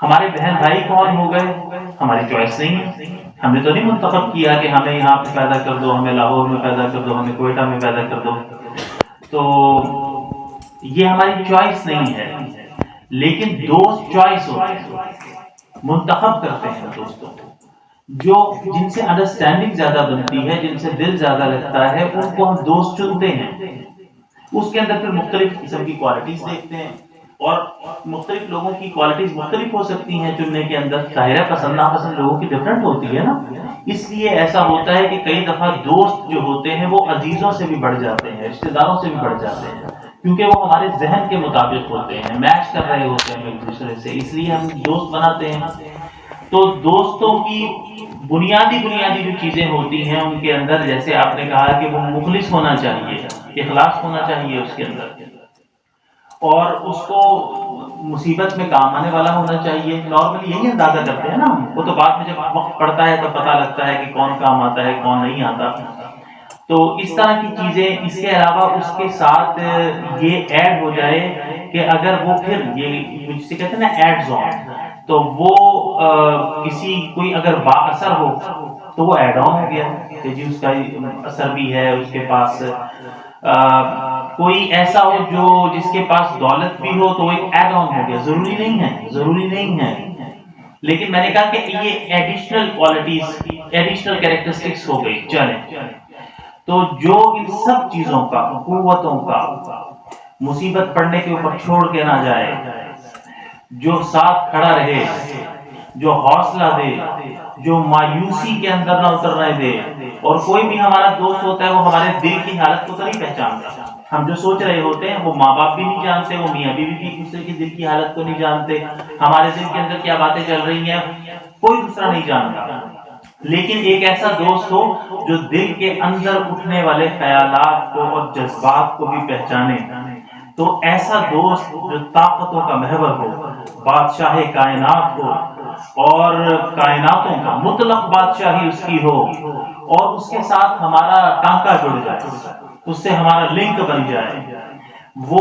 ہمارے بہن بھائی کون ہو گئے ہماری چوائس نہیں ہے، ہم نے تو نہیں منتخب کیا کہ ہمیں یہاں پہ پیدا کر دو، ہمیں لاہور میں پیدا کر دو، ہمیں کوئٹہ میں پیدا کر دو، تو یہ ہماری چوائس نہیں ہے، لیکن دوست چوائس ہوتے ہیں، منتخب کرتے ہیں دوستوں کو، جو جن سے انڈرسٹینڈنگ زیادہ بنتی ہے، جن سے دل زیادہ لگتا ہے، ان کو ہم دوست چنتے ہیں۔ اس کے اندر پھر مختلف قسم کی کوالٹیز دیکھتے ہیں، اور مختلف لوگوں کی کوالٹیز مختلف ہو سکتی ہیں چننے کے اندر، ظاہر ہے پسند ناپسند لوگوں کی ڈفرینٹ ہوتی ہے نا، اس لیے ایسا ہوتا ہے کہ کئی دفعہ دوست جو ہوتے ہیں وہ عزیزوں سے بھی بڑھ جاتے ہیں، رشتہ داروں سے بھی بڑھ جاتے ہیں، کیونکہ وہ ہمارے ذہن کے مطابق ہوتے ہیں، میچ کر رہے ہوتے ہیں ایک دوسرے سے، اس لیے ہم دوست بناتے ہیں۔ تو دوستوں کی بنیادی جو چیزیں ہوتی ہیں ان کے اندر، جیسے آپ نے کہا کہ وہ مخلص ہونا چاہیے، اخلاص ہونا چاہیے اس کے اندر، اور اس کو مصیبت میں کام آنے والا ہونا چاہیے۔ نارملی یہی اندازہ کرتے ہیں نا ہم، وہ تو بعد میں جب وقت پڑتا ہے تب پتہ لگتا ہے کہ کون کام آتا ہے کون نہیں آتا۔ تو اس طرح کی چیزیں، اس کے علاوہ اس کے ساتھ یہ ایڈ ہو جائے کہ اگر وہ پھر یہ جسے کہتے ہیں نا ایڈز آن، تو وہ کسی کوئی اگر با اثر ہو تو وہ ایڈ آن ہو گیا کہ جی اس کا اثر بھی ہے، اس کے پاس کوئی ایسا ہو جو جس کے پاس دولت بھی ہو تو وہ ایک ایڈ آن ہو گیا، ضروری نہیں ہے، لیکن میں نے کہا کہ یہ ایڈیشنل کوالٹیز، ایڈیشنل کیریکٹرسٹکس ہو گئی چلیں۔ تو جو ان سب چیزوں کا، قوتوں کا مصیبت پڑنے کے اوپر چھوڑ کے نہ جائے، جو ساتھ کھڑا رہے، جو حوصلہ دے، جو مایوسی کے اندر نہ اترنے دے، اور کوئی بھی ہمارا دوست ہوتا ہے وہ ہمارے دل کی حالت کو تو نہیں پہچانتا، ہم جو سوچ رہے ہوتے ہیں وہ ماں باپ بھی نہیں جانتے، وہ میاں بیوی بھی ایک دوسرے کی دل کی حالت کو نہیں جانتے، ہمارے دل کے اندر کیا باتیں چل رہی ہیں کوئی دوسرا نہیں جانتا، لیکن ایک ایسا دوست ہو جو دل کے اندر اٹھنے والے خیالات کو اور جذبات کو بھی پہچانے، تو ایسا دوست جو طاقتوں کا محور ہو، بادشاہ کائنات ہو، اور کائناتوں کا مطلق بادشاہی اس کی ہو، اور اس کے ساتھ ہمارا ٹانکا جڑ جائے، اس سے ہمارا لنک بن جائے، وہ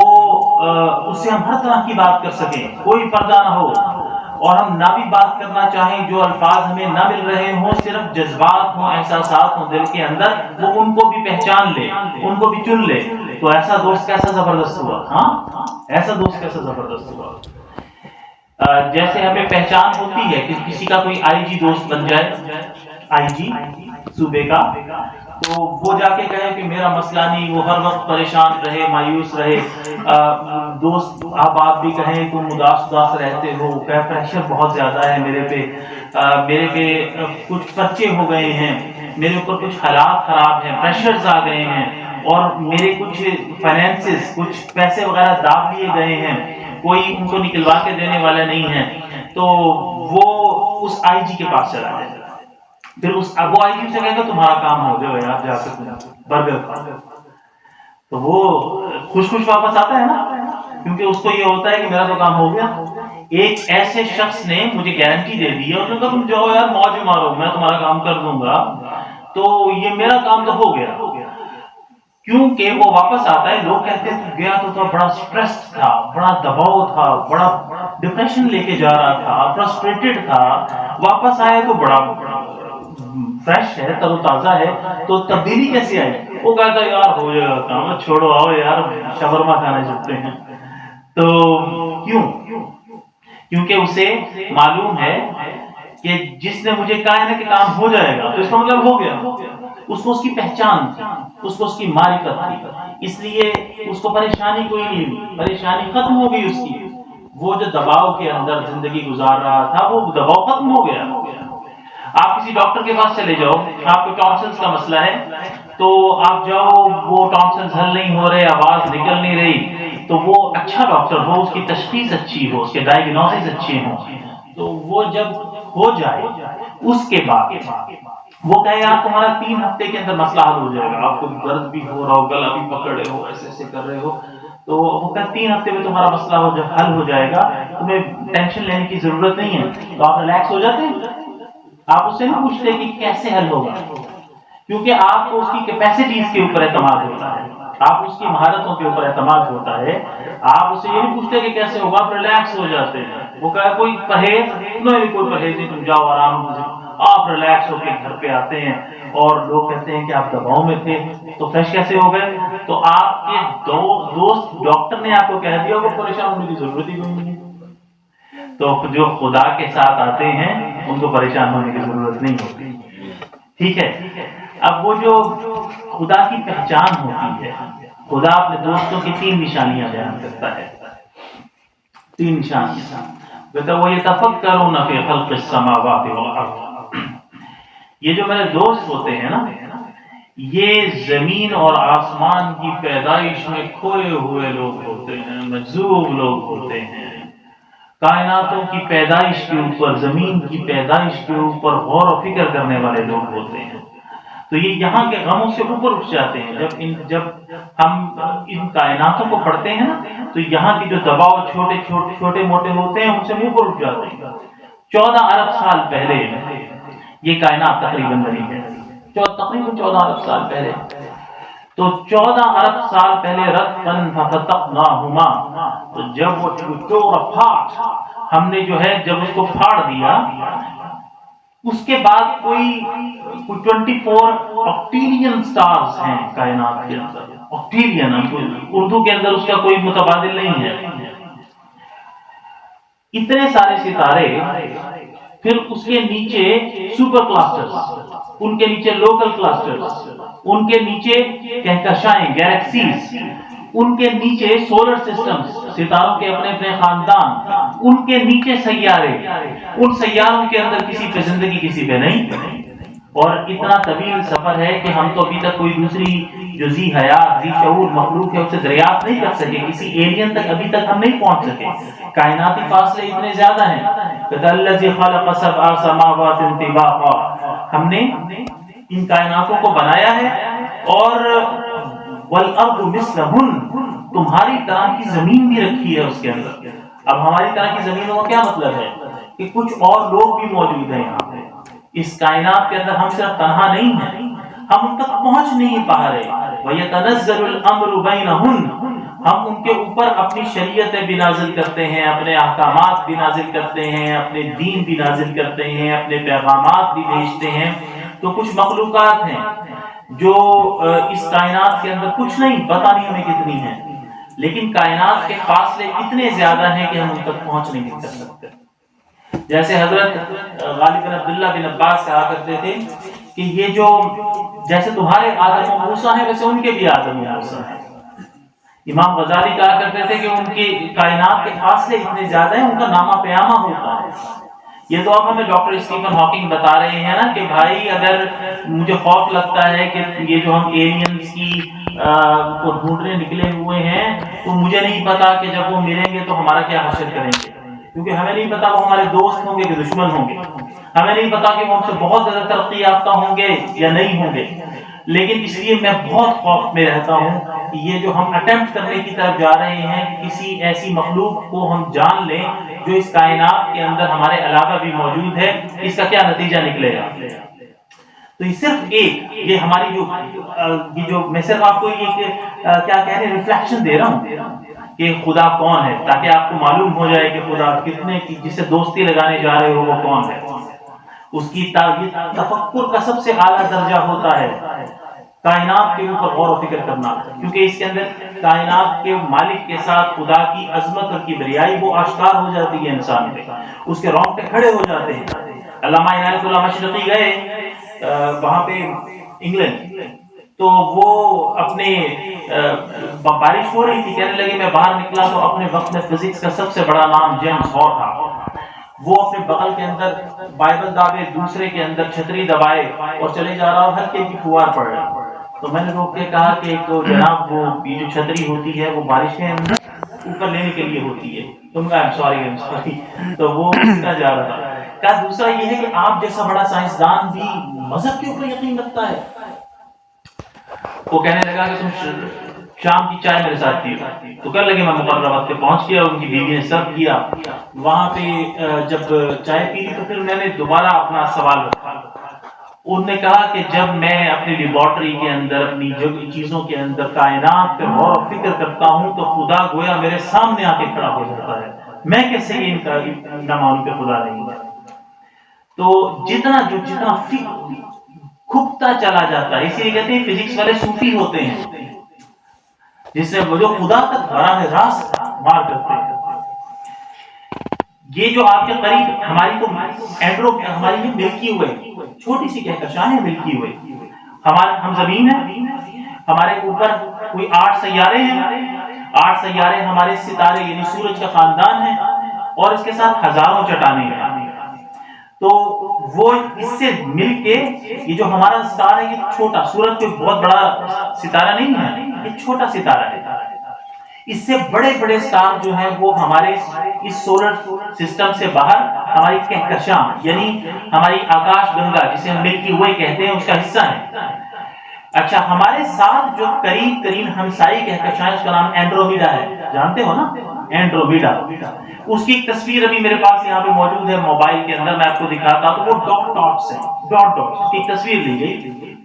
اس سے ہم ہر طرح کی بات کر سکیں، کوئی پردہ نہ ہو، اور ہم نہ بھی بات کرنا چاہیں، جو الفاظ ہمیں نہ مل رہے ہوں، صرف جذبات ہوں، احساسات ہوں دل کے اندر، وہ ان کو بھی پہچان لے، ان کو بھی چن لے، تو ایسا دوست کیسا زبردست ہوا، ہاں ایسا دوست کیسا زبردست ہوا۔ جیسے ہمیں پہچان ہوتی ہے کہ کسی کا کوئی آئی جی دوست بن جائے، آئی جی صوبے کا، تو وہ جا کے کہے کہ میرا مسئلہ نہیں، وہ ہر وقت پریشان رہے، مایوس رہے، دوست آپ بھی کہیں تم اداس رہتے ہو، کہ پریشر بہت زیادہ ہے میرے پہ کچھ خرچے ہو گئے ہیں، میرے اوپر کچھ حالات خراب ہیں، پریشرز آ گئے ہیں، اور میرے کچھ فائنینسز، کچھ پیسے وغیرہ داب لیے گئے ہیں، کوئی ان کو نکلوا کے دینے والا نہیں ہے، تو وہ اس آئی جی کے پاس چلا جائے، پھر وہ آئی جی سے کہے گا تمہارا کام ہو گیا، آپ جا سکتے برگر کھاؤ، تو وہ خوش واپس آتا ہے نا، کیونکہ اس کو یہ ہوتا ہے کہ میرا تو کام ہو گیا۔ ایک ایسے شخص نے مجھے گارنٹی دے دی ہے، اس نے کہا تم جاؤ یار موج مارو، میں تمہارا کام کر دوں گا، تو یہ میرا کام تو ہو گیا، کیونکہ وہ واپس آتا ہے۔ لوگ کہتے ہیں تو گیا تو تھا، بڑا سٹریس تھا، بڑا دباؤ تھا، بڑا ڈپریشن لے کے جا رہا تھا، فرسٹریٹڈ تھا، واپس آیا تو بڑا فریش ہے، تر و تازہ ہے، تو تبدیلی کیسے آئی؟ وہ کہتا ہے یار ہو جائے گا کام، چھوڑو آؤ یار شاورما کھانے چلتے ہیں۔ تو کیونکہ اسے معلوم ہے کہ جس نے مجھے کہا ہے نا کہ کام ہو جائے گا، تو اس کا مطلب ہو گیا، اس کو اس کی پہچان تھی، اس کو اس کی معرفت تھی، اس لیے اس کو پریشانی کوئی نہیں ہوئی، پریشانی ختم ہو گئی اس کی، وہ جو دباؤ کے اندر زندگی گزار رہا تھا وہ دباؤ ختم ہو گیا۔ آپ کسی ڈاکٹر کے پاس چلے جاؤ، آپ کو ٹانسلز کا مسئلہ ہے، تو آپ جاؤ، وہ ٹانسلز حل نہیں ہو رہے، آواز نکل نہیں رہی، تو وہ اچھا ڈاکٹر ہو، اس کی تشخیص اچھی ہو، اس کے ڈائگنوسس اچھے ہوں، تو وہ جب ہو جائے اس کے بعد وہ کہے آپ تمہارا 3 ہفتے کے اندر مسئلہ حل ہو جائے گا، آپ کو درد بھی ہو رہا ہو، گلا بھی پکڑ رہے ہو، ایسے کر رہے ہو، تو وہ کہا 3 ہفتے میں تمہارا مسئلہ حل ہو جائے گا، تمہیں ٹینشن لینے کی ضرورت نہیں ہے، تو آپ ریلیکس ہو جاتے ہیں۔ آپ اس سے نہیں پوچھتے کہ کیسے حل ہوگا، کیونکہ آپ کو اس کی کیپیسٹیز کے اوپر اعتماد ہوتا ہے، آپ اس کی مہارتوں کے اوپر اعتماد ہوتا ہے. آپ اسے یہ نہیں پوچھتے کہ کیسے ہوگا، آپ ریلیکس ہو جاتے ہیں. وہ کہا کوئی پرہیز نہیں، کوئی پرہیز نہیں، تم جاؤ آرام سے. آپ ریلیکس ہو کے گھر پہ آتے ہیں اور لوگ کہتے ہیں کہ آپ دباؤ میں تھے تو فریش کیسے ہو گئے؟ تو آپ کے دوست ڈاکٹر نے آپ کو کہہ دیا وہ پریشان ہونے کی ضرورت ہی کوئی نہیں. تو جو خدا کے ساتھ آتے ہیں ان کو پریشان ہونے کی ضرورت نہیں ہوتی. ٹھیک ہے. اب وہ جو خدا کی پہچان ہوتی ہے، خدا اپنے دوستوں کی 3 نشانیاں بیان کرتا ہے. 3 نشانیاں کہتا وہ یتفکرون فی خلق السماوات والارض. یہ جو میرے دوست ہوتے ہیں نا، یہ زمین اور آسمان کی پیدائش میں کھوئے ہوئے لوگ ہوتے ہیں، مجذوب لوگ ہوتے ہیں. کائناتوں کی پیدائش کے اوپر، زمین کی پیدائش کے اوپر غور و فکر کرنے والے لوگ ہوتے ہیں. تو یہ یہاں کے غموں سے اوپر اٹھ جاتے ہیں. جب ہم ان کائناتوں کو پڑھتے ہیں نا تو یہاں کی جو دباؤ چھوٹے موٹے ہوتے ہیں ان سے اوپر اٹھ جاتے ہیں. 14 ارب سال پہلے یہ کائنات تقریباً بنی ہے، تقریباً 14 ارب سال پہلے. تو 14 ارب سال پہلے رتقاً ففتقناہما، تو جب وہ ہم نے جو ہے جب اس کو پھاڑ دیا، اس کے بعد کوئی 24 آکٹیلین سٹارز ہیں کائنات کے اندر. آکٹیلین اردو کے اندر اس کا کوئی متبادل نہیں ہے. اتنے سارے ستارے، پھر اس کے نیچے سپر کلسٹرز، ان کے نیچے لوکل کلسٹرز، ان کے نیچے کہکشائیں گیلیکسیز، ان کے نیچے سولر سسٹمز، ستاروں کے اپنے اپنے خاندان، ان کے نیچے سیارے، ان سیاروں کے اندر کسی پہ زندگی کسی پہ نہیں. اور اتنا طویل سفر ہے کہ ہم تو ابھی تک کوئی دوسری جو ذی حیات ذی شعور مخلوق ہے اسے دریافت نہیں کر سکے. کسی ایلین تک ابھی تک ہم نہیں پہنچ سکے. کائناتی فاصلے اتنے زیادہ ہیں. الذی خلق سبع سماوات طباقا، ہم نے ان کائناتوں کو بنایا ہے. اور والارض مثلہن، تمہاری طرح کی زمین بھی رکھی ہے اس کے اندر. اب ہماری طرح کی زمینوں کا کیا مطلب ہے کہ کچھ اور لوگ بھی موجود ہیں یہاں پہ اس کائنات کے اندر. ہم صرف تنہا نہیں ہیں، ہم ان تک پہنچ نہیں پا رہے. وَيَتَنَزَّلُ الْأَمْرُ بَيْنَهُنَّ، ہم ان کے اوپر اپنی شریعتیں بھی نازل کرتے ہیں، اپنے احکامات بھی نازل کرتے ہیں، اپنے دین بھی نازل کرتے ہیں، اپنے پیغامات بھی بھیجتے ہیں. تو کچھ مخلوقات ہیں جو اس کائنات کے اندر کچھ نہیں، پتہ نہیں ہمیں کتنی ہیں، لیکن کائنات کے فاصلے اتنے زیادہ ہیں کہ ہم ان تک پہنچ نہیں کر سکتے. جیسے حضرت غالب بن عبداللہ بن عباس کہا کرتے تھے کہ یہ جو جیسے تمہارے آدم و موسیٰ ہیں ویسے ان کے بھی آدم و موسیٰ ہیں. امام غزالی کہا کرتے تھے کہ ان کی کائنات کے فاصلے اتنے زیادہ ہیں، ان کا نامہ پیامہ ہوتا ہے. یہ تو اب ہمیں ڈاکٹر اسٹیفن ہاکنگ بتا رہے ہیں نا کہ بھائی اگر مجھے خوف لگتا ہے کہ یہ جو ہم ایلینز کی کو ڈھونڈنے نکلے ہوئے ہیں تو مجھے نہیں پتا کہ جب وہ ملیں گے تو ہمارا کیا حشر کریں گے، کیونکہ ہمیں نہیں پتا وہ ہمارے دوست ہوں گے کہ دشمن ہوں گے. ہمیں نہیں پتا کہ وہ ہم سے بہت زیادہ ترقی یافتہ ہوں گے یا نہیں ہوں گے. لیکن اس لیے میں بہت خوف میں رہتا ہوں کہ یہ جو ہم اٹیمپٹ کرنے کی طرف جا رہے ہیں کہ کسی ایسی مخلوق کو ہم جان لیں جو اس کائنات کے اندر ہمارے علاوہ بھی موجود ہے، اس کا کیا نتیجہ نکلے گا. تو یہ صرف ایک یہ ہماری جو میں صرف آپ کو یہ کیا کہہ رہے ہیں ریفلیکشن دے رہا ہوں کہ خدا کون ہے، تاکہ آپ کو معلوم ہو جائے کہ خدا کتنے کی جسے دوستی لگانے جا رہے ہو وہ کون ہے. اس کی تفکر کا سب سے اعلیٰ درجہ ہوتا ہے کائنات کے اوپر غور و فکر کرنا، کیونکہ اس کے اندر کائنات کے مالک کے ساتھ خدا کی عظمت اور کبریائی وہ آشکار ہو جاتی ہے انسان پہ، اس کے رونگٹے کھڑے ہو جاتے ہیں. علامہ عنایت اللہ مشرقی گئے وہاں پہ انگلینڈ، تو وہ اپنے بارش ہو رہی تھی، کہنے لگے میں باہر نکلا تو اپنے وقت میں فزکس کا سب سے بڑا نام جیمز ہال تھا. وہ اپنے بغل کے اندر بائبل دابے، دوسرے کے اندر چھتری دبائے اور چلے جا رہا اور ہلکی کی فوار پڑ رہا. تو میں نے روک کے کہا کہ ایک تو جناب وہ جو چھتری ہوتی ہے وہ بارش کے اندر اوپر لینے کے لیے ہوتی ہے، تم کا سوری تو وہ جا رہا تھا. کہا دوسرا یہ ہے کہ آپ جیسا بڑا سائنسدان بھی مذہب کے اوپر یقین رکھتا ہے. وہ کہنے لگا کہ تم شام کی چائے میرے ساتھ پیو. تو کر لگے میں مقررہ وقت پہ پہنچ گیا، ان کی بیوی نے سرو کیا. وہاں پہ جب چائے پی لی تو پھر میں نے دوبارہ اپنا سوال رکھا انہوں نے کہا کہ جب میں اپنی لیبارٹری کے اندر اپنی چیزوں کے اندر کائنات پہ غور و فکر کرتا ہوں تو خدا گویا میرے سامنے آ کے کھڑا ہو جاتا ہے، میں کیسے یہ نہ مانوں کہ خدا نہیں ہے۔ تو جتنا فکر کھپتا چلا جاتا ہے، اسی لیے کہتے ہیں فزکس والے صوفی ہوتے ہیں جس سے وہ جو خدا تک براہ راست مار کرتے ہیں۔ یہ جو آپ کے قریب ہماری تو ہماری یہ ملکی ہوئے چھوٹی سی کہکشاں ہے، ملکی ہوئے ہم زمین ہے، ہمارے اوپر کوئی 8 سیارے ہیں، 8 سیارے ہمارے ستارے یعنی سورج کا خاندان ہے، اور اس کے ساتھ ہزاروں چٹانیں ہیں۔ تو وہ اس سے مل کے یہ جو ہمارا ستارہ ہے، یہ چھوٹا، سورج کوئی بہت بڑا ستارہ نہیں ہے، یہ چھوٹا ستارہ ہے۔ اس سے بڑے بڑے سٹار جو ہیں وہ ہمارے اس سولر سسٹم سے باہر ہماری کہکشاں یعنی ہماری آکاش گنگا جسے ہم ملکی وے کہتے ہیں اس کا حصہ ہے۔ اچھا، ہمارے ساتھ جو قریب ترین ہمسائی کہکشاں ہے اس کا نام اینڈرومیڈا ہے، جانتے ہو نا اینڈرومیڈا؟ اس کی ایک تصویر ابھی میرے پاس یہاں پہ موجود ہے موبائل کے اندر، میں آپ کو دکھاتا ہوں۔ وہ ڈاٹ ڈاٹس ہیں، ڈاٹ ڈاٹس کی تصویر لی گئی،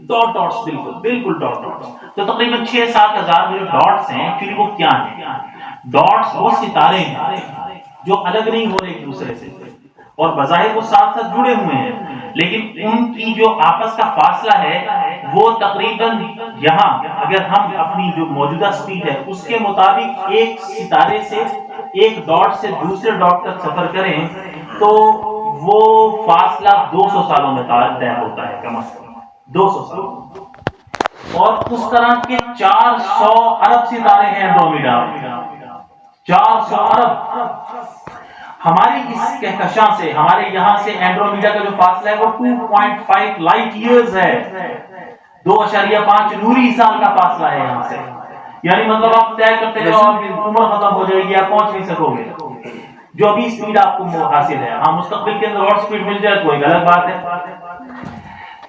ڈاٹ ڈاٹس، بالکل ڈاٹ ڈاٹس۔ تو تقریباً 6-7 ہزار جو ڈاٹس ہیں، ایکچولی وہ کیا ہیں؟ ڈاٹس وہ ستارے ہیں جو الگ نہیں ہو رہے ایک دوسرے سے، اور بظاہر وہ ساتھ ساتھ جڑے ہوئے ہیں، لیکن ان کی جو آپس کا فاصلہ ہے وہ تقریباً یہاں اگر ہم اپنی جو موجودہ سپیڈ ہے اس کے مطابق ایک ستارے سے ایک ڈاٹ سے دوسرے ڈاٹ تک سفر کریں تو وہ فاصلہ 200 سالوں میں طے ہوتا ہے، کم از کم 200 سال۔ اور اس طرح کے 400 ارب ستارے ہیں اینڈرومیڈا، 400 ارب۔ ہماری اس کہکشاں سے، ہمارے یہاں سے اینڈرومیڈا کا جو فاصلہ ہے وہ 2.5 لائٹ ایئرز ہے، 2.5 نوری سال کا فاصلہ ہے یہاں سے۔ یعنی مطلب آپ طے کرتے جاؤ، آپ کی عمر ختم ہو جائے گی، آپ پہنچ نہیں سکو گے جو ابھی اسپیڈ آپ کو حاصل ہے۔ ہاں، مستقبل کے اندر اور اسپیڈ مل جائے تو ایک الگ بات ہے۔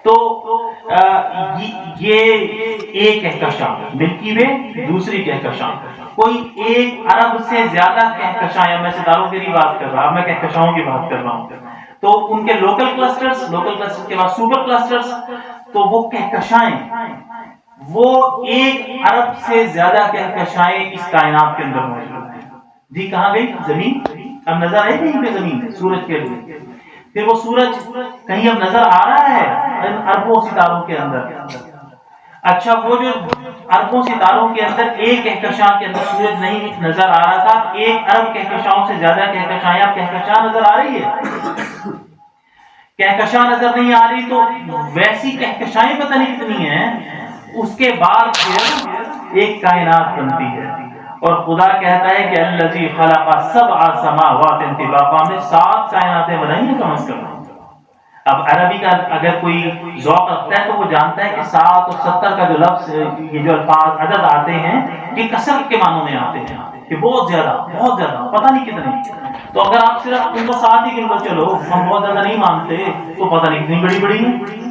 تو یہ ایک کہکشاں ملکی وے، دوسری کہکشاں کوئی 1 ارب سے زیادہ کہکشاں، یا میں ستاروں کی نہیں بات کر رہا، میں کہکشاؤں کی بات کر رہا ہوں۔ تو ان کے لوکل کلسٹرز کے بعد سپر کلسٹرز، تو وہ کہکشائیں وہ 1 ارب سے زیادہ کہکشائیں اس کائنات کے اندر موجود ہیں۔ جی کہاں گئی زمین؟ اب نظر آئی کہیں پہ زمین سورج کے لیے؟ پھر وہ سورج کہیں اب نظر آ رہا ہے ان اربوں ستاروں کے اندر؟ اچھا، وہ جو اربوں ستاروں کے اندر ایک کہکشاں کے اندر سورج نہیں نظر آ رہا تھا، 1 ارب کہکشاؤں سے زیادہ کہکشائیں، اب کہکشاں نظر آ رہی ہے؟ کہکشاں نظر نہیں آ رہی تو ویسی کہکشائیں پتہ نہیں کتنی ہیں۔ اس کے بعد پھر ایک کائنات بنتی ہے، اور خدا کہتا ہے کہ الذی خلق 7 سماوات طباقا، ہم نے 7 کائناتیں بنائی ہیں کم از کم۔ اب عربی کا اگر کوئی ذوق رکھتا ہے تو وہ جانتا ہے کہ 7 اور 70 کا جو لفظ، یہ جو الفاظ عدد آتے ہیں یہ کثرت کے معنوں میں آتے ہیں کہ بہت زیادہ پتہ نہیں کتنے۔ تو اگر آپ صرف ان کو 7 ہی گن لو، چلو ہم بہت زیادہ نہیں مانتے تو پتہ نہیں کتنی بڑی بڑی ہیں۔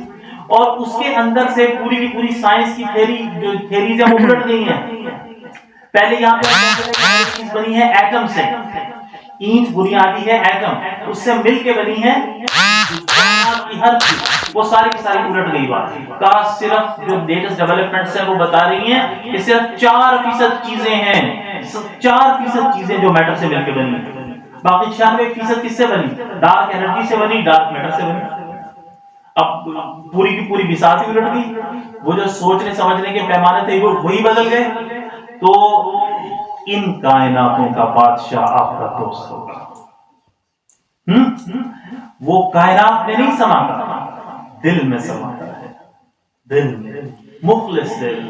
اور اس کے اندر سے پوری کی پوری سائنس کی تھیریز ہیں وہ الٹ گئی ہیں۔ پہلے یہاں پہ چیز بنی ہے ایٹم سے، اینٹ بنیادی ہے ایٹم، اس سے مل کے بنی ہے کی ہر چیز، وہ ساری کی ساری الٹ گئی بات کا۔ صرف جو لیٹسٹ ڈیولپمنٹس ہیں وہ بتا رہی ہیں کہ صرف 4% چیزیں ہیں، 4% چیزیں جو میٹر سے مل کے بنی ہیں، باقی 96% کس سے بنی؟ ڈارک انرجی سے بنی، ڈارک میٹر سے بنی۔ اب پوری کی پوری بساط ہی الٹ گئی، وہ جو سوچنے سمجھنے کے پیمانے تھے وہ وہی بدل گئے۔ تو ان کائناتوں کا بادشاہ آپ کا دوست ہوگا۔ وہ کائنات میں نہیں سماتا، دل میں سماتا ہے، دل میں، مخلص دل،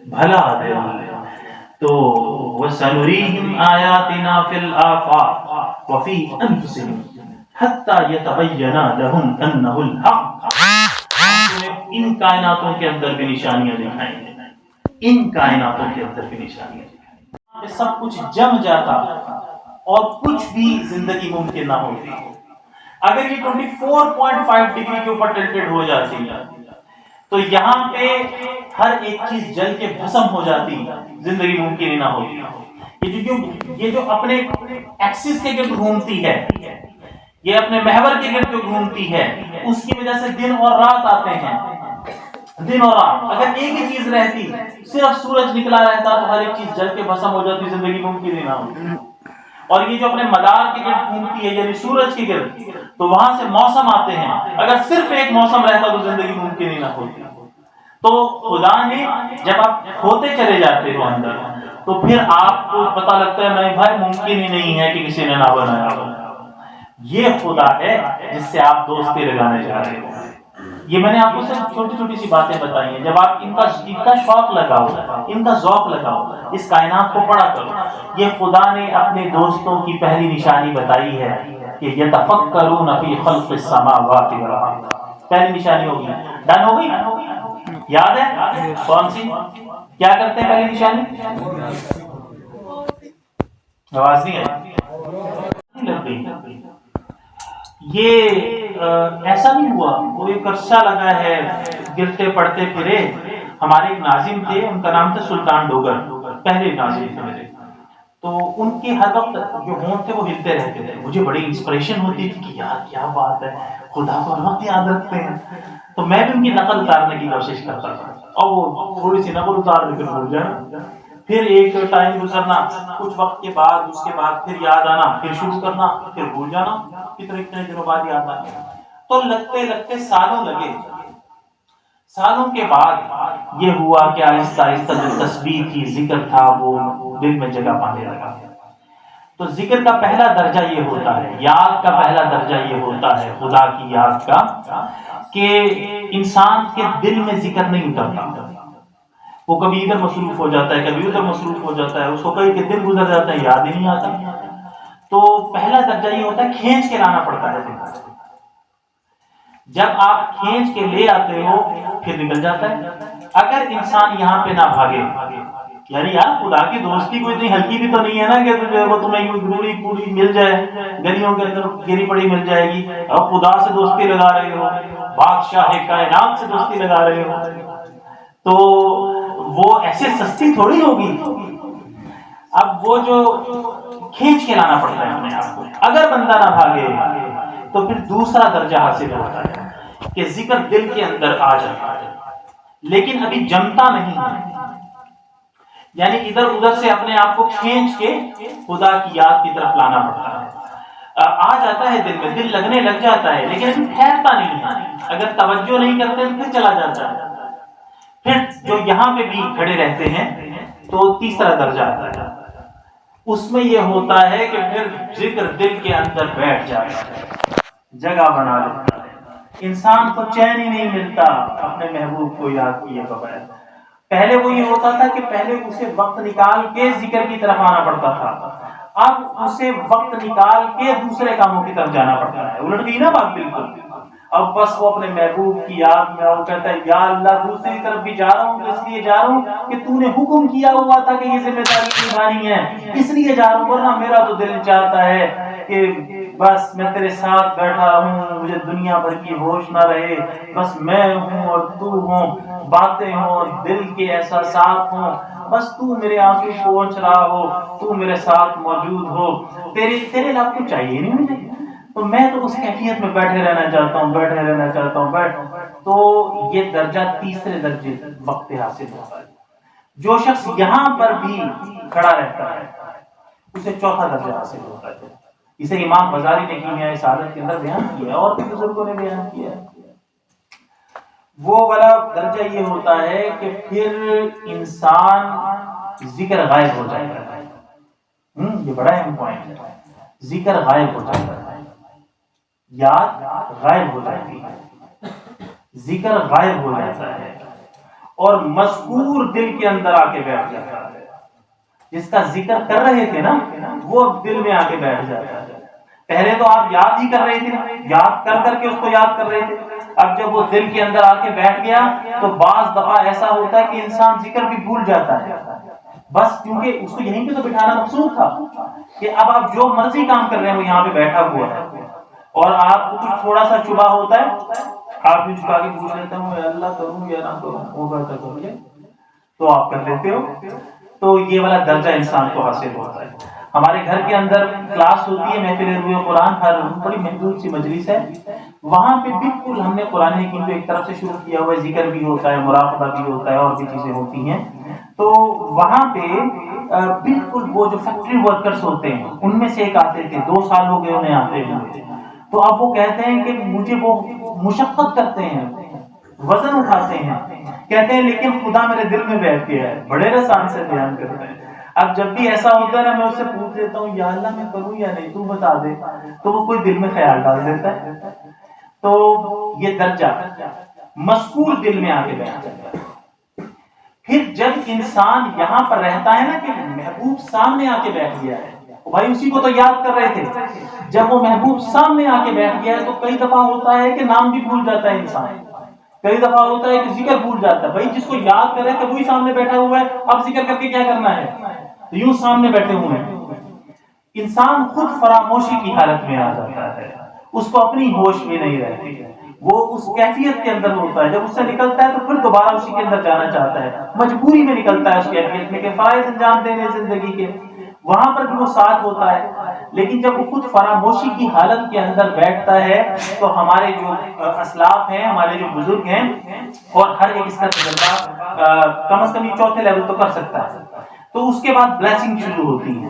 بھلا دل۔ تو وَسَنُرِيهِمْ آيَاتِنَا فِي الْآفَاقِ وَفِي أَنفُسِهِمْ حَتَّى يَتَبَيَّنَ لَهُمْ أَنَّهُ الْحَقُّ۔ ان کائناتوں کے اندر بھی نشانیاں دکھائیں گے، ان کائناتوں کے اندر بھی نشانیاں دکھائیں گے۔ سب کچھ جم جاتا اور کچھ بھی زندگی ممکن نہ ہوتی اگر یہ 24.5 ڈگری کے اوپر ٹلٹڈ ہو جاتی ہے تو یہاں پہ ہر ایک چیز جل کے بھسم ہو جاتی، زندگی ممکن ہی نہ ہوتی۔ یہ جو اپنے ایکسس کے گرد گھومتی ہے، یہ اپنے محور کے گرد جو گھومتی ہے، اس کی وجہ سے دن اور رات آتے ہیں، دن اور رات۔ اگر ایک ہی چیز رہتی، صرف سورج نکلا رہتا تو ہر ایک چیز جل کے بھسم ہو جاتی، زندگی ممکن ہی نہ ہوتی۔ اور یہ جو اپنے مدار کے گرد گھومتی ہے یعنی سورج کے گرد، تو وہاں سے موسم آتے ہیں، اگر صرف ایک موسم رہتا تو زندگی ممکن ہی نہ ہوتی۔ تو خدا نے جب آپ ہوتے چلے جاتے ہو اندر، تو پھر آپ کو پتہ لگتا ہے نہیں بھائی ممکن ہی نہیں ہے کہ کسی نے نہ بنایا ہو۔ یہ خدا ہے جس سے آپ دوستی لگانے جا رہے ہو۔ یہ میں نے آپ کو صرف چھوٹی چھوٹی سی باتیں بتائی ہیں، جب آپ ان کا شوق لگاؤ، ان کا ذوق لگاؤ، اس کائنات کو پڑھا کرو۔ یہ خدا نے اپنے دوستوں کی پہلی نشانی بتائی ہے کہ یتفکرون فی خلق السماوات والارض، پہلی نشانی ہوگی۔ ڈن ہو گئی؟ یاد ہے کون سی؟ کیا کرتے ہیں پہلی نشانی؟ آواز نہیں آئی؟ یہ ایسا نہیں ہوا، وہ ایک عرصہ لگا ہے گرتے پڑتے پھرے۔ ہمارے ایک ناظم تھے، ان کا نام تھا سلطان ڈوگر، پہلے ناظم تھے میرے، تو ان کے ہر وقت جو ہونٹ تھے وہ ہلتے رہتے تھے، مجھے بڑی انسپریشن ہوتی تھی کہ یار کیا بات ہے، خدا کو ہر وقت یاد رکھتے ہیں۔ تو میں بھی ان کی نقل اتارنے کی کوشش کرتا تھا، اور وہ تھوڑی سی نقل اتار کے بھول جانا، پھر ایک ٹائم گزرنا، کچھ وقت کے بعد اس کے بعد پھر یاد آنا، پھر شروع کرنا، پھر بھول جانا، اتنے دنوں بعد یاد آنا۔ تو لگتے لگتے سالوں لگے۔ سالوں کے بعد یہ ہوا کہ آہستہ آہستہ جو تسبیح کی ذکر تھا وہ دل میں جگہ پانے لگا۔ تو ذکر کا پہلا درجہ یہ ہوتا ہے، یاد کا پہلا درجہ یہ ہوتا ہے خدا کی یاد کا، کہ انسان کے دل میں ذکر نہیں اترتا، وہ کبھی ادھر مصروف ہو جاتا ہے، کبھی ادھر مصروف ہو جاتا ہے، اس کو کئی کے دن گزر جاتا ہے، یاد ہی نہیں آتا۔ تو پہلا درجہ یہ ہوتا ہے کھینچ کے لانا پڑتا ہے ذکر۔ جب آپ کھینچ کے لے آتے ہو پھر نکل جاتا ہے۔ اگر انسان یہاں پہ نہ بھاگے، یعنی یار خدا کی دوستی کوئی اتنی ہلکی بھی تو نہیں ہے نا کہ وہ تمہیں گروڑی پوری مل جائے، گلیوں کے اندر گری پڑی مل جائے گی، اور خدا سے دوستی لگا رہے ہو، بادشاہ کائنات سے دوستی لگا رہے ہو، تو وہ ایسے سستی تھوڑی ہوگی۔ اب وہ جو کھینچ کے لانا پڑتا ہے اپنے آپ کو، اگر بندہ نہ بھاگے تو پھر دوسرا درجہ حاصل ہوتا ہے کہ ذکر دل کے اندر آ جاتا ہے، لیکن ابھی جمتا نہیں ہے، یعنی ادھر ادھر سے اپنے آپ کو کھینچ کے خدا کی یاد کی طرف لانا پڑتا ہے۔ آ جاتا ہے دل میں، دل لگنے لگ جاتا ہے، لیکن ابھی ٹھہرتا نہیں ہے۔ اگر توجہ نہیں کرتے تو پھر چلا جاتا ہے۔ پھر جو یہاں پہ بھی کھڑے رہتے ہیں تو تیسرا درجہ آتا ہے، اس میں یہ ہوتا ہے کہ پھر ذکر دل کے اندر بیٹھ جاتا ہے، جگہ بنا لیتا ہے، انسان کو چین ہی نہیں ملتا اپنے محبوب کو یاد کیے بغیر۔ پہلے وہ یہ ہوتا تھا کہ پہلے اسے وقت نکال کے ذکر کی طرف آنا پڑتا تھا، اب اسے وقت نکال کے دوسرے کاموں کی طرف جانا پڑتا ہے۔ الٹ گئی نا بات بالکل۔ اب بس وہ اپنے محبوب کی یاد میں وہ کہتا ہے یا اللہ دوسری طرف بھی جا رہا ہوں تو اس لیے جا رہا ہوں کہ تو نے حکم کیا ہوا تھا کہ یہ ذمہ داری نبھانی ہے، اس لیے جا رہا ہوں، ورنہ میرا تو دل چاہتا ہے کہ بس میں تیرے ساتھ بیٹھا ہوں، مجھے دنیا بھر کی ہوش نہ رہے، بس میں ہوں اور تو ہوں، باتیں ہوں، دل کے احساسات ہوں، بس تو میرے آنسو پہنچ رہا ہو، تو میرے ساتھ موجود ہو، تیرے علاوہ کچھ چاہیے نہیں مجھے، تو میں تو اس کیفیت میں بیٹھے رہنا چاہتا ہوں، بیٹھے رہنا چاہتا ہوں، تو یہ درجہ تیسرے درجے وقت حاصل ہوتا ہے۔ جو شخص یہاں پر بھی کھڑا رہتا ہے اسے چوتھا درجہ حاصل ہوتا ہے۔ اسے امام غزالی نے کیمیا سعادت کے اندر بیان کیا ہے، اور بھی بزرگوں نے بیان کیا ہے۔ وہ والا درجہ یہ ہوتا ہے کہ پھر انسان ذکر غائب ہو جائے گا۔ یہ بڑا اہم پوائنٹ ہے، ذکر غائب ہو جائے گا، یاد غائب ہو جاتی ہے، ذکر غائب ہو جاتا ہے، اور مذکور دل کے اندر آ کے بیٹھ جاتا ہے۔ جس کا ذکر کر رہے تھے نا وہ دل میں آ کے بیٹھ جاتا ہے۔ پہلے تو آپ یاد ہی کر رہے تھے، یاد کر کر کے اس کو یاد کر رہے تھے، اب جب وہ دل کے اندر آ کے بیٹھ گیا تو بعض دفعہ ایسا ہوتا ہے کہ انسان ذکر بھی بھول جاتا ہے، بس کیونکہ اس کو یہیں پہ تو بٹھانا مقصود تھا کہ اب آپ جو مرضی کام کر رہے ہیں وہ یہاں پہ بیٹھا ہوا ہے، اور آپ کو کچھ تھوڑا سا شبہ ہوتا ہے آپ بھی جھکا کے پوچھ لیتے ہوں اللہ کروں یا نہ کروں، وہ کرتا کروں تو آپ کر لیتے ہو۔ تو یہ والا درجہ انسان کو حاصل ہوتا ہے۔ ہمارے گھر کے اندر کلاس ہوتی ہے محفل روح قرآن، ہر بڑی محدود سی مجلس ہے، وہاں پہ بالکل ہم نے قرآن حکیم کو ایک طرف سے شروع کیا ہوا ہے، ذکر بھی ہوتا ہے، مراقبہ بھی ہوتا ہے، اور بھی چیزیں ہوتی ہیں. تو وہاں پہ بالکل وہ جو فیکٹری ورکرز ہوتے ہیں ان میں سے ایک آتے تھے، 2 سال ہو گئے انہیں آتے ہوئے. تو اب وہ کہتے ہیں کہ مجھے وہ مشقت کرتے ہیں، وزن اٹھاتے ہیں، کہتے ہیں لیکن خدا میرے دل میں بیٹھ گیا ہے. بڑے رسان سے بیان کرتے ہیں. اب جب بھی ایسا ہوتا ہے نا، میں اس سے پوچھ لیتا ہوں یا اللہ میں کروں یا نہیں، تو بتا دے، تو وہ کوئی دل میں خیال ڈال دیتا ہے. تو یہ درجہ مذکور دل میں آ کے بیٹھ جاتا ہے. پھر جب انسان یہاں پر رہتا ہے نا کہ محبوب سامنے آ کے بیٹھ گیا ہے، بھائی اسی کو تو یاد کر رہے تھے، جب وہ محبوب سامنے آ کے بیٹھ گیا ہے تو کئی دفعہ ہوتا ہے کہ نام بھی بھول جاتا ہے انسان، کئی دفعہ ہوتا ہے کہ ذکر بھول جاتا ہے. بھائی جس کو یاد کر رہے تھے وہی سامنے بیٹھا ہوا ہے، اب ذکر کر کے کیا کرنا ہے، یوں سامنے بیٹھے ہوئے ہیں. انسان خود فراموشی کی حالت میں آ جاتا ہے، اس کو اپنی ہوش میں نہیں رہتی، وہ اس کیفیت کے اندر ہوتا ہے. جب اس سے نکلتا ہے تو پھر دوبارہ اسی کے اندر جانا چاہتا ہے، مجبوری میں نکلتا ہے اس کیفیت میں کہ فرائض انجام دینے زندگی کے، وہاں پر بھی وہ ساتھ ہوتا ہے. لیکن جب وہ خود فراموشی کی حالت کے اندر بیٹھتا ہے تو ہمارے جو اسلاف ہیں، ہمارے جو بزرگ ہیں، اور ہر ایک اس کا تجربہ کم از کم یہ 4تھے لیول تو کر سکتا ہے، تو اس کے بعد بلیسنگ شروع ہوتی ہے.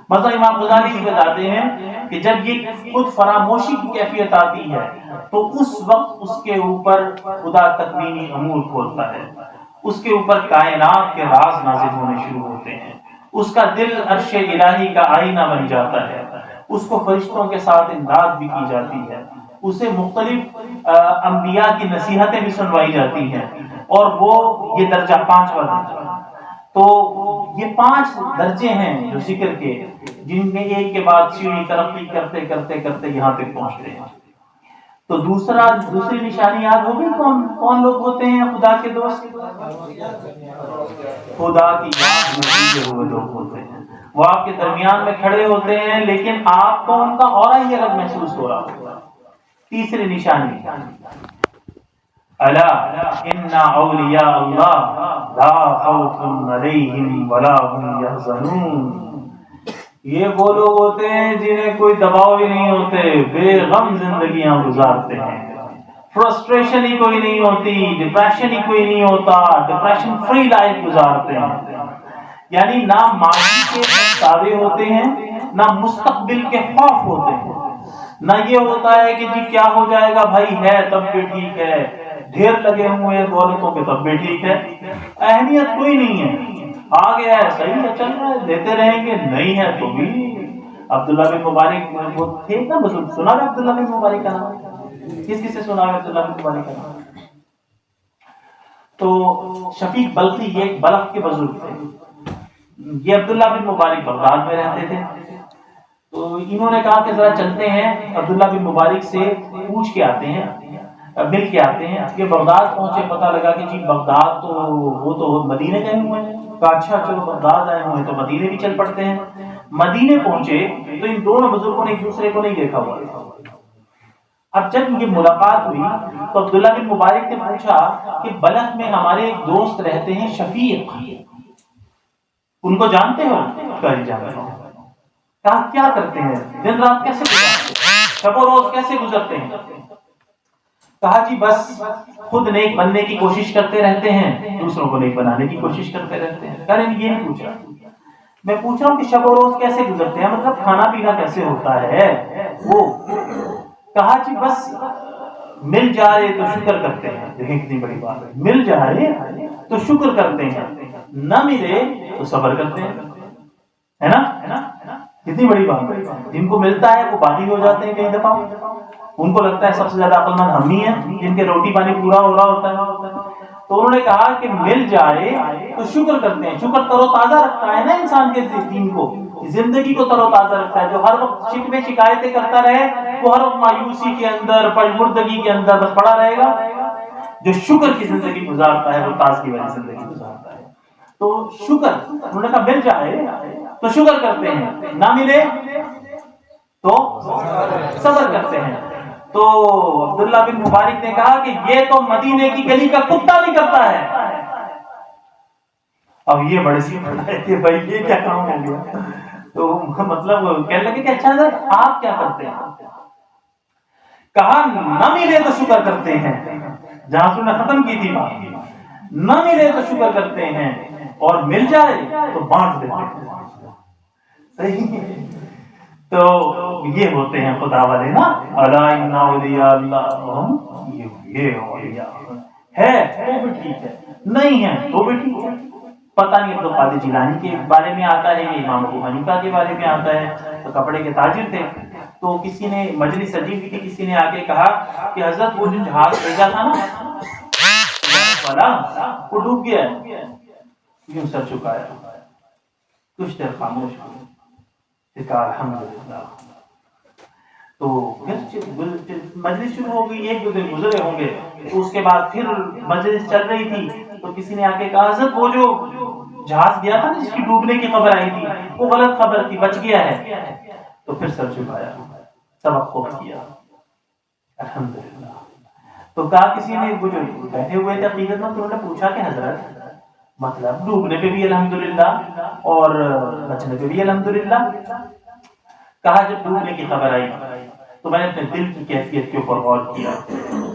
مثلا امام غزالی بھی بتاتے ہیں کہ جب یہ خود فراموشی کی کیفیت آتی ہے تو اس وقت اس کے اوپر خدا تکوینی امور کھولتا ہے، اس کے اوپر کائنات کے راز نازل ہونے شروع ہوتے ہیں، اس کا دل عرش الہی کا آئینہ بن جاتا ہے، اس کو فرشتوں کے ساتھ امداد بھی کی جاتی ہے، اسے مختلف انبیاء کی نصیحتیں بھی سنوائی جاتی ہیں، اور وہ یہ درجہ 5واں درجہ. تو یہ 5 درجے ہیں جو ذکر کے، جن میں ایک کے بعد سیڑھی ترقی کرتے کرتے کرتے یہاں تک پہنچتے ہیں. تو دوسری نشانی یاد ہوگی کون لوگ ہوتے ہیں خدا کے دوست؟ خدا کی یاد میں ڈوبے ہوئے لوگ ہوتے ہیں. وہ آپ کے درمیان میں کھڑے ہوتے ہیں لیکن آپ کو ان کا اورا ہی الگ محسوس ہو رہا ہوگا. تیسری نشانی، الا ان اولیاء اللہ لا خوف علیہم ولا هم يحزنون. یہ وہ لوگ ہوتے ہیں جنہیں کوئی دباؤ ہی نہیں ہوتے، بے غم زندگیاں گزارتے ہیں، فرسٹریشن ہی کوئی نہیں ہوتی، ڈپریشن ہی کوئی نہیں ہوتا، ڈپریشن فری لائف گزارتے ہیں. یعنی نہ ماضی کے پچھتاوے ہوتے ہیں، نہ مستقبل کے خوف ہوتے ہیں، نہ یہ ہوتا ہے کہ جی کیا ہو جائے گا، بھائی ہے تب بھی ٹھیک ہے، ڈھیر لگے ہوئے ہیں دولتوں کے تب بھی ٹھیک ہے، اہمیت کوئی نہیں ہے، آ گیا ہے صحیح ہے چل رہا ہے دیتے رہیں گے، نہیں ہے تو بھی. عبداللہ بن مبارک وہ تھے نا بزرگ، سنا ہے عبداللہ بن مبارک کا نام؟ کس سے سنا ہے عبداللہ بن مبارک کا نام؟ تو شفیق بلخی یہ ایک بلخ کے بزرگ تھے. یہ عبداللہ بن مبارک بغداد میں رہتے تھے. تو انہوں نے کہا کہ ذرا چلتے ہیں عبداللہ بن مبارک سے پوچھ کے آتے ہیں، مل کے آتے ہیں. یہ بغداد پہنچے، پتہ لگا کہ جی بغداد تو وہ تو مدینے گئے ہوئے ہیں. کہا اچھا چلو بغداد آئے ہوئے ہیں تو مدینے بھی چل پڑتے ہیں. مدینے پہنچے تو ان دونوں بزرگوں نے ایک دوسرے کو نہیں دیکھا ہوا تھا. اب جب یہ ملاقات ہوئی تو عبداللہ بن مبارک نے پوچھا کہ بلخ میں ہمارے ایک دوست رہتے ہیں شفیق، ان کو جانتے ہو؟ کہا جانتے ہو. کہا کیا کرتے ہیں، دن رات کیسے گزارتے ہیں، شب و روز کیسے گزرتے ہیں؟ کہا جی بس خود نیک بننے کی کوشش کرتے رہتے ہیں، دوسروں کو نیک بنانے کی کوشش کرتے رہتے ہیں. کہا یہ نہیں پوچھا، میں پوچھ رہا ہوں کہ شب و روز کیسے گزرتے ہیں، مطلب کھانا پینا کیسے ہوتا ہے وہ. کہا جی بس مل جائے تو شکر کرتے ہیں. دیکھیں کتنی بڑی بات ہے، مل جائے تو شکر کرتے ہیں، نہ ملے تو صبر کرتے ہیں، ہے نا؟ کتنی بڑی بات ہے. جن کو ملتا ہے وہ باغی ہو جاتے ہیں کئی دفعہ، ان کو لگتا ہے سب سے زیادہ عقل مند ہم ہی ہیں جن کے روٹی پانی پورا ہو رہا ہوتا ہے. تو انہوں نے کہا کہ مل جائے تو شکر کرتے ہیں. شکر تر و تازہ رکھتا ہے نا انسان کے دین کو، زندگی کو تر و تازہ رکھتا ہے. جو ہر وقت شکوے شکایتیں کرتا رہے وہ ہر وقت مایوسی کے اندر، پژمردگی کے اندر بس پڑا رہے گا. جو شکر کی زندگی گزارتا ہے وہ تازگی والی زندگی گزارتا ہے. تو شکر، انہوں نے کہا مل جائے تو شکر کرتے ہیں، نہ ملے تو صبر کرتے ہیں. تو عبداللہ بن مبارک نے کہا کہ یہ تو مدینے کی گلی کا کتا بھی کرتا ہے. اب یہ بڑے سی بات ہے کہ بھائی یہ کیا کام ہو گیا. تو مطلب کہنے لگے کہ اچھا حضرت آپ کیا کرتے ہیں؟ کہا نہ ملے تو شکر کرتے ہیں، جہاں سے نے ختم کی تھی بات، نہ ملے تو شکر کرتے ہیں اور مل جائے تو بانٹ دیتے ہیں. صحیح. تو یہ ہوتے ہیں خدا والے نا. الا ان اولیاء اللہ، یہ اولیاء ہے تو بھی ٹھیک ہے، نہیں ہے تو بھی ٹھیک ہے. پتہ نہیں عبد القادر جیلانی کے بارے میں آتا ہے، امام ابو حنیفہ کے بارے میں آتا ہے. تو کپڑے کے تاجر تھے، تو کسی نے مجلس سجی ہوئی تھی، کسی نے آ کے کہا کہ حضرت وہ جو جہاز بھیجا تھا نا والا وہ ڈوب گیا ہے. یوں سر چکایا، کچھ دیر خاموش ہوئے، کہا الحمدللہ. تو پھر مجلس شروع ہو گئی، ایک دو دن گزرے ہوں گے، تو اس کے بعد پھر مجلس چل رہی تھی، تو کسی نے آ کے کہا حضرت وہ جو جہاز گیا تھا جس کی ڈوبنے کی خبر آئی تھی وہ غلط خبر تھی، بچ گیا ہے. تو پھر سر جھکایا، توقف کیا، الحمدللہ. تو کہا کسی نے وہ جو بیٹھے ہوئے تھے عقیدت مند، انہوں نے پوچھا کہ حضرت مطلب ڈوبنے پہ بھی الحمدللہ اور بچنے پہ بھی الحمدللہ. کہا جب ڈوبنے کی خبر آئی تو میں نے اپنے دل کی کیفیت کے اوپر غور کیا،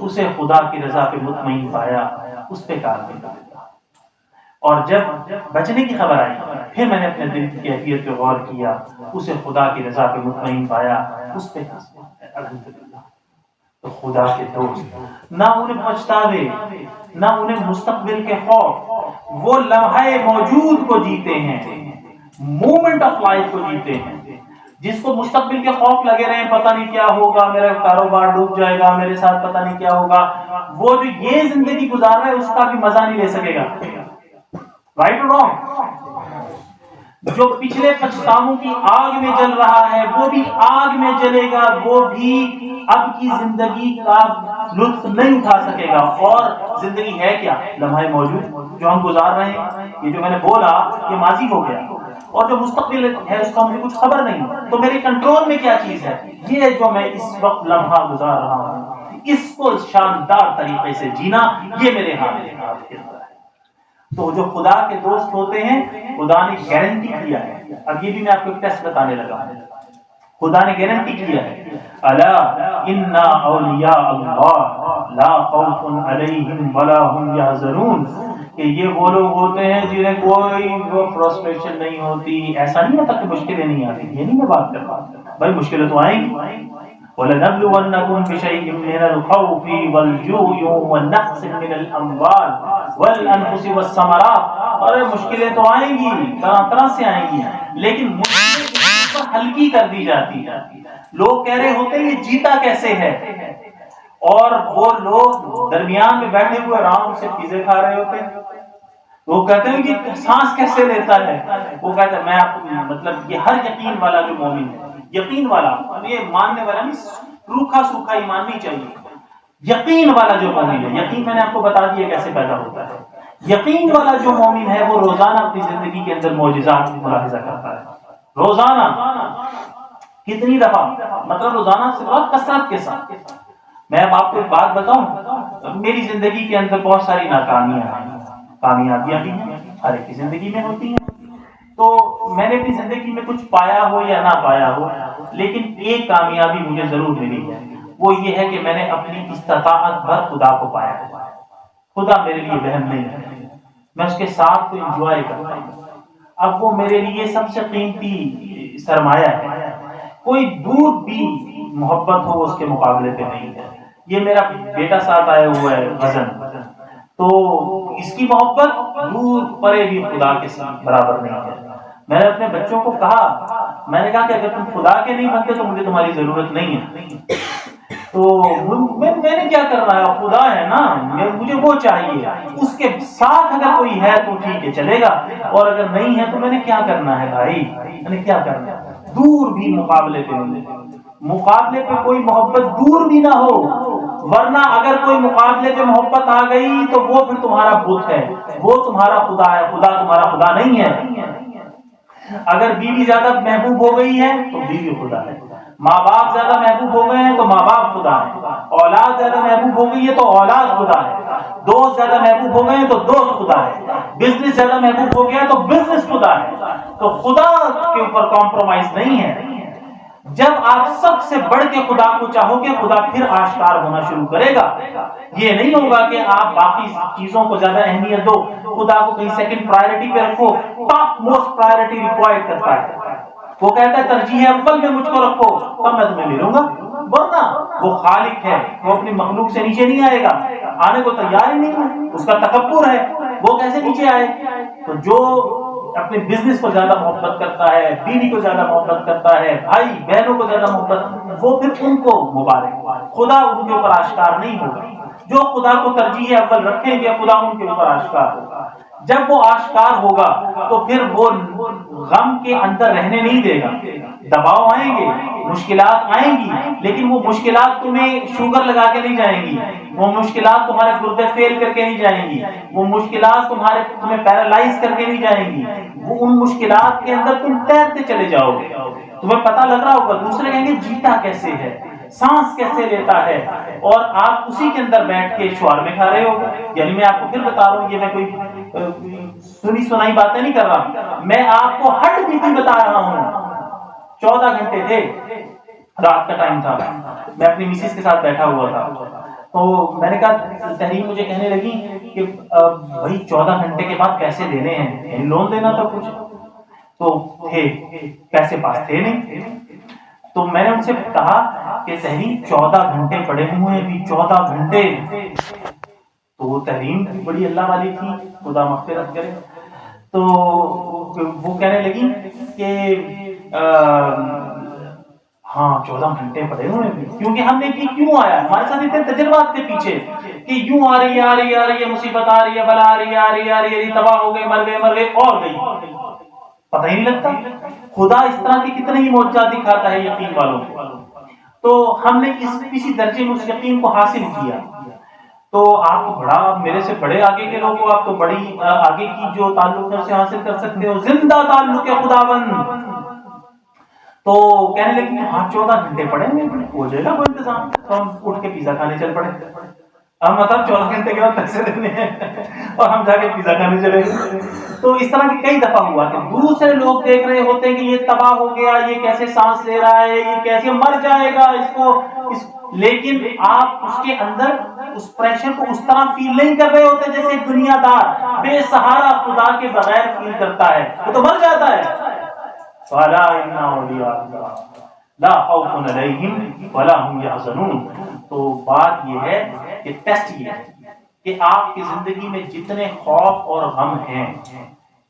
اسے خدا کی رضا پہ مطمئن پایا، اس پہ کام کیا. اور جب بچنے کی خبر آئی پھر میں نے اپنے دل کی کیفیت پہ غور کیا، اسے خدا کی رضا پہ مطمئن پایا، اس پہ کام کیا. الحمدللہ. تو خدا کے دوست نہ انہیں پچھتاوے نہ انہیں مستقبل کے خوف، وہ لمحہ موجود کو جیتے ہیں، مومنٹ آف لائف کو جیتے ہیں. جس کو مستقبل کے خوف لگے رہے ہیں، پتہ نہیں کیا ہوگا، میرا کاروبار ڈوب جائے گا، میرے ساتھ پتہ نہیں کیا ہوگا، وہ جو یہ زندگی گزار رہا ہے اس کا بھی مزہ نہیں لے سکے گا. رائٹ اور رانگ؟ جو پچھلے پچھتاووں کی آگ میں جل رہا ہے وہ بھی آگ میں جلے گا، وہ بھی اب کی زندگی کا لطف نہیں اٹھا سکے گا. اور زندگی ہے کیا؟ لمحہ موجود جو ہم گزار رہے ہیں. یہ جو میں نے بولا یہ ماضی ہو گیا، اور جو مستقبل ہے اس کا مجھے کچھ خبر نہیں. تو میرے کنٹرول میں کیا چیز ہے؟ یہ جو میں اس وقت لمحہ گزار رہا ہوں، اس کو شاندار طریقے سے جینا، یہ میرے ہاتھ میں ہے. تو جو خدا کے دوست ہوتے ہیں، خدا نے گارنٹی کیا ہے. اب یہ بھی میں آپ کو ایک ٹیسٹ بتانے لگا ہوں. خدا نے گارنٹی کیا ہے، الا ان اولیاء اللہ لا خوف علیہم ولا هم يحزنون، کہ یہ وہ لوگ ہوتے ہیں جنہیں کوئی وہ فرسٹریشن نہیں ہوتی. ایسا نہیں ہوتا کہ مشکلیں نہیں آتی، یہ نہیں میں بات کر رہا. بھائی مشکلیں تو آئیں گی. وَلَنَبْلُوَنَّكُمْ بِشَيْءٍ مِّنَ الْخَوْفِ وَالْجُوعِ وَنَقْصٍ مِّنَ الْأَمْوَالِ وَالْأَنفُسِ وَالثَّمَرَاتِ. اور مشکلیں تو آئیں گی، طرح طرح سے آئیں گی، لیکن مشکلیں ہلکی کر دی جاتی ہے. لوگ کہہ رہے ہوتے ہیں یہ جیتا کیسے ہے، اور وہ لوگ درمیان میں بیٹھے ہوئے آرام سے پیزے کھا رہے ہوتے ہیں. وہ کہتے ہیں کہ سانس کیسے لیتا ہے. وہ کہتا ہے میں آپ کو مطلب یہ ہر یقین والا جو مومن ہے، یقین والا یہ ماننے والا نہیں، روکھا سوکھا ایمان نہیں چاہیے. یقین والا جو مومن ہے، یقین میں نے آپ کو بتا دیا کیسے پیدا ہوتا ہے. یقین والا جو مومن ہے وہ روزانہ اپنی زندگی کے اندر معجزات کی ملاحظہ کرتا ہے. روزانہ کتنی دفعہ؟ مطلب روزانہ سے بہت کثرت کے ساتھ. میں اب آپ کو ایک بات بتاؤں، میری زندگی کے اندر بہت ساری ناکامیاں ہیں، کامیابیاں بھی ہیں، ہر ایک کی زندگی میں ہوتی ہیں. تو میں نے اپنی زندگی میں کچھ پایا ہو یا نہ پایا ہو، لیکن ایک کامیابی مجھے ضرور ملی ہے، وہ یہ ہے کہ میں نے اپنی استطاعت بھر خدا کو پایا ہے. خدا میرے لیے وہم نہیں ہے، میں اس کے ساتھ کو انجوائے کرتا ہوں. اب وہ میرے لیے سب سے قیمتی سرمایہ ہے. کوئی دور بھی محبت ہو اس کے مقابلے پہ نہیں ہے. یہ میرا بیٹا ساتھ آیا ہوا ہے غزن، تو اس کی محبت دور پرے بھی خدا کے ساتھ برابر نہیں ہے. میں نے اپنے بچوں کو کہا، میں نے کہا کہ اگر تم خدا کے نہیں بنتے تو مجھے تمہاری ضرورت نہیں ہے. تو میں نے کیا کرنا ہے، خدا ہے نا، مجھے وہ چاہیے. اس کے ساتھ اگر کوئی ہے تو ٹھیک ہے چلے گا، اور اگر نہیں ہے تو میں نے کیا کرنا ہے بھائی، میں نے کیا کرنا ہے. دور بھی مقابلے پہ نہیں، مقابلے پہ کوئی محبت دور بھی نہ ہو، ورنہ اگر کوئی مقابلے پہ محبت آ گئی تو وہ پھر تمہارا بت ہے، وہ تمہارا خدا ہے. خدا تمہارا خدا نہیں ہے. اگر بیوی زیادہ محبوب ہو گئی ہے تو بیوی خدا ہے، ماں باپ زیادہ محبوب ہو گئے ہیں تو ماں باپ خدا ہے، اولاد زیادہ محبوب ہو گئی ہے تو اولاد خدا ہے، دوست زیادہ محبوب ہو گئے ہیں تو دوست خدا ہے. بزنس زیادہ محبوب ہو گیا تو بزنس خدا ہے، تو خدا کے اوپر کمپرومائز نہیں ہے۔ جب آپ سب سے بڑھ کے خدا کو چاہو گے، خدا پھر آشکار ہونا شروع کرے گا۔ یہ نہیں ہوگا کہ آپ باقی چیزوں کو زیادہ اہمیت دو، خدا کو کہیں سیکنڈ پرائرٹی پہ رکھو۔ ٹاپ موسٹ پرائرٹی ریکوائر کرتا ہے، وہ کہتا ہے ترجیح اول میں مجھ کو رکھو تب میں تمہیں ملوں گا، ورنہ وہ خالق ہے، وہ اپنی مخلوق سے نیچے نہیں آئے گا، آنے کو تیار ہی نہیں ہے، اس کا تکبر ہے، وہ کیسے نیچے آئے؟ تو جو اپنے بزنس کو زیادہ محبت کرتا ہے، بیوی کو زیادہ محبت کرتا ہے، بھائی بہنوں کو زیادہ محبت، وہ پھر ان کو مبارک، خدا ان کے اوپر آشکار نہیں ہوگا۔ جو خدا کو ترجیح اول رکھیں گے خدا ان کے اوپر آشکار ہوگا۔ جب وہ آشکار ہوگا تو پھر وہ غم کے اندر رہنے نہیں دے گا۔ دباؤ آئیں گے، مشکلات آئیں گی، لیکن وہ مشکلات تمہیں شوگر لگا کے نہیں جائیں گی، وہ مشکلات تمہارے گردے فیل کر کے نہیں جائیں گی، وہ مشکلات تمہیں پیرالائز کر کے نہیں جائیں گی، وہ ان مشکلات کے اندر تم تیرتے چلے جاؤ گے۔ تمہیں پتہ لگ رہا ہوگا، دوسرے کہیں گے جیتا کیسے ہے، سانس کیسے لیتا ہے، اور آپ اسی کے اندر بیٹھ کے شوار میں کھا رہے ہو۔ یعنی میں آپ کو پھر بتا رہا ہوں، یہ میں کوئی سنی سنائی باتیں نہیں کر رہا، میں آپ کو ہٹ بیتی بتا رہا ہوں۔ 14 گھنٹے تھے، رات کا ٹائم تھا، میں اپنی مسز کے ساتھ بیٹھا ہوا تھا، تو میں نے کہا، تحریر مجھے کہنے لگی کہ بھائی 14 گھنٹے کے بعد پیسے دینے ہیں، لون دینا تھا کچھ، تو تھے پیسے پاس تھے نہیں، تو میں نے ان سے کہا کہ تحریر 14 گھنٹے پڑے ہوئے ہیں، ابھی 14 گھنٹے، تو وہ تحریم بھی بڑی اللہ والی تھی، خدا مغفرت کرے، تو وہ کہنے لگی کہ ہاں 14 گھنٹے پڑے ہوئے ہیں، کیونکہ ہم نے کیوں آیا، ہمارے ساتھ اتنے تجربات تھے پیچھے کہ یوں آ رہی ہے مصیبت آ رہی ہے، بلا آ رہی ہے، تباہ ہو گئے، مر گئے اور گئی، پتہ ہی نہیں لگتا۔ خدا اس طرح کی کتنے ہی معجزات دکھاتا ہے یقین والوں کو، تو ہم نے کسی درجے میں اس یقین کو حاصل کیا۔ تو آپ تو بڑا، میرے سے بڑے آگے کے لوگ ہو، آپ تو بڑی آگے کی جو تعلق سے حاصل کر سکتے ہو، زندہ تعلق ہے خداوند۔ تو کہنے لگی ہاں 14 گھنٹے پڑے ہو جائے گا کوئی انتظام، تو ہم اٹھ کے پیزا کھانے چل پڑے۔ ہم مطلب 14 گھنٹے کے بعد پیسے دینے ہیں اور ہم جا کے پیزا کھانے چلے گئے۔ تو اس طرح کی کئی دفعہ ہوا کہ دوسرے لوگ دیکھ رہے ہوتے ہیں کہ یہ تباہ ہو گیا، یہ کیسے سانس لے رہا ہے، یہ کیسے مر جائے گا، لیکن آپ اس کے اندر اس پریشر کو اس طرح فیل نہیں کر رہے ہوتے جیسے ایک دنیا دار بے سہارا خدا کے بغیر فیل کرتا ہے، وہ تو مر جاتا ہے۔ فَلَا إِنَّ أَوْلِيَاءَ اللَّهِ لَا خَوْفٌ عَلَيْهِمْ وَلَا هُمْ يَحْزَنُونَ۔ تو بات یہ ہے کہ ٹیسٹ یہ ہے کہ آپ کی زندگی میں جتنے خوف اور غم ہیں،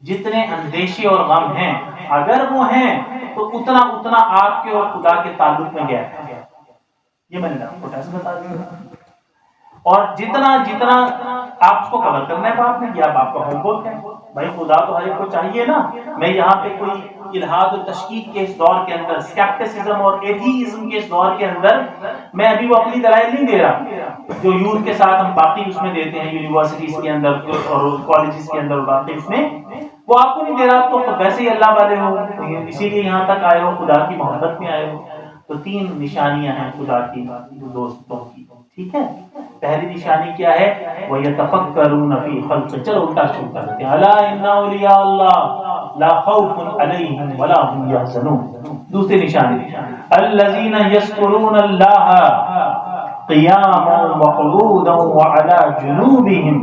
جتنے اندیشے اور غم ہیں، اگر وہ ہیں تو اتنا آپ کے اور خدا کے تعلق میں گیا ہے۔ یہ میں نے آپ کو ٹیسٹ بتا دیا، اور جتنا آپ اس کو کور کرنا ہے آپ نے، یہ آپ کا ہوم ورک ہے۔ بھائی خدا تو ہر ایک کو چاہیے نا، میں یہاں پہ کوئی الہاد و تشکیک کے اس دور کے اندر، سکیپٹسزم اور ایتھیزم کے اس دور کے اندر میں ابھی وہ اپنی دلائل نہیں دے رہا جو یوتھ کے ساتھ ہم باقی اس میں دیتے ہیں، یونیورسٹیز کے اندر اور کالجز کے اندر اور باقی اس میں، وہ آپ کو نہیں دے رہا، آپ تو ویسے ہی اللہ والے ہو، اسی لیے یہاں تک آئے ہو، خدا کی محبت میں آئے ہو۔ تو 3 نشانیاں ہیں خدا کی دوستوں کی، ٹھیک ہے۔ پہلی نشانی کیا ہے؟ وَيَتَفَكَّرُونَ فِي خَلْقِ، چلو الٹا شروع کر دیتے ہیں، أَلَا إِنَّ أَوْلِيَاءَ اللَّهِ لَا خَوْفٌ عَلَيْهِمْ وَلَا هُمْ يَحْزَنُونَ۔ دوسری نشانی الَّذِينَ يَذْكُرُونَ اللَّهَ قِيَامًا وَقُعُودًا وَعَلَى جُنُوبِهِمْ،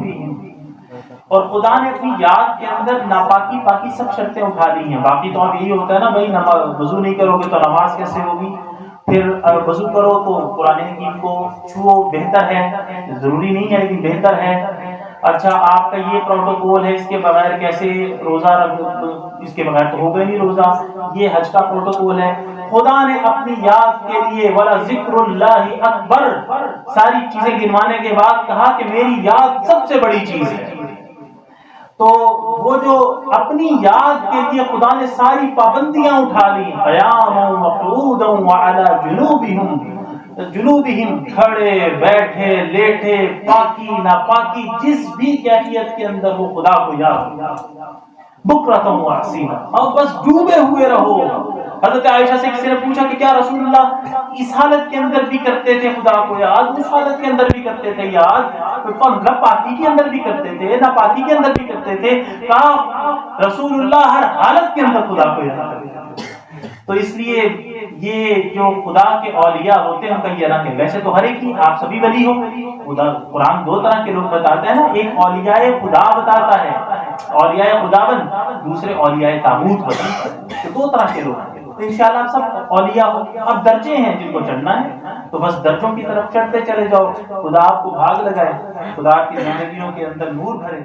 اور خدا نے اپنی یاد کے اندر ناپاکی پاکی سب شرطیں اٹھا لی ہیں۔ باقی تو اب یہی ہوتا ہے نا بھائی، وضو نہیں کرو گے تو نماز کیسے ہوگی، پھر وضو کرو تو قرآن حکیم کو چھو، بہتر ہے، ضروری نہیں ہے لیکن بہتر ہے۔ اچھا آپ کا یہ پروٹوکول ہے، اس کے بغیر کیسے روزہ اس کے بغیر تو ہوگا نہیں روزہ، یہ حج کا پروٹوکول ہے۔ خدا نے اپنی یاد کے لیے وَلَا ذِكْرُ اللَّهِ أَكْبَرُ، ساری چیزیں گنوانے کے بعد کہا کہ میری یاد سب سے بڑی چیز ہے۔ تو وہ جو اپنی یاد کے لیے خدا نے ساری پابندیاں اٹھا لی، قیاما وقعودا وعلی جنوبہم، کھڑے بیٹھے لیٹے، پاکی ناپاکی جس بھی کیفیت کے اندر وہ خدا کو یاد، بکرۃ و اصیلا، اور بس ڈوبے ہوئے رہو، حضرت عائشہ سے کسی نے پوچھا کہ کیا رسول اللہ اس حالت کے اندر بھی کرتے تھے خدا کو یاد، اس حالت کے اندر بھی کرتے تھے یاد، مطلب پاکی کے اندر بھی کرتے تھے، ناپاکی کے اندر بھی کرتے تھے؟ کہا رسول اللہ ہر حالت کے اندر خدا کو یاد کرتے تھے۔ تو اس لیے یہ جو خدا کے اولیاء ہوتے ہیں ان کا یہ رنگ ہے۔ ویسے تو ہر ایک ہی آپ سبھی ولی ہو، خدا قرآن دو طرح کے لوگ بتاتا ہے نا، ایک اولیاء خدا بتاتا ہے، اولیاء خداوند، دوسرے اولیاء تابوت بتاتا ہے، تو دو طرح کے لوگ ہیں۔ تو انشاءاللہ آپ سب اولیاء ہو، اب درجے ہیں جن کو چڑھنا ہے تو بس درجوں کی طرف چڑھتے چلے جاؤ، خدا آپ کو بھاگ لگائے، خدا آپ کی زندگیوں کے اندر نور بھرے۔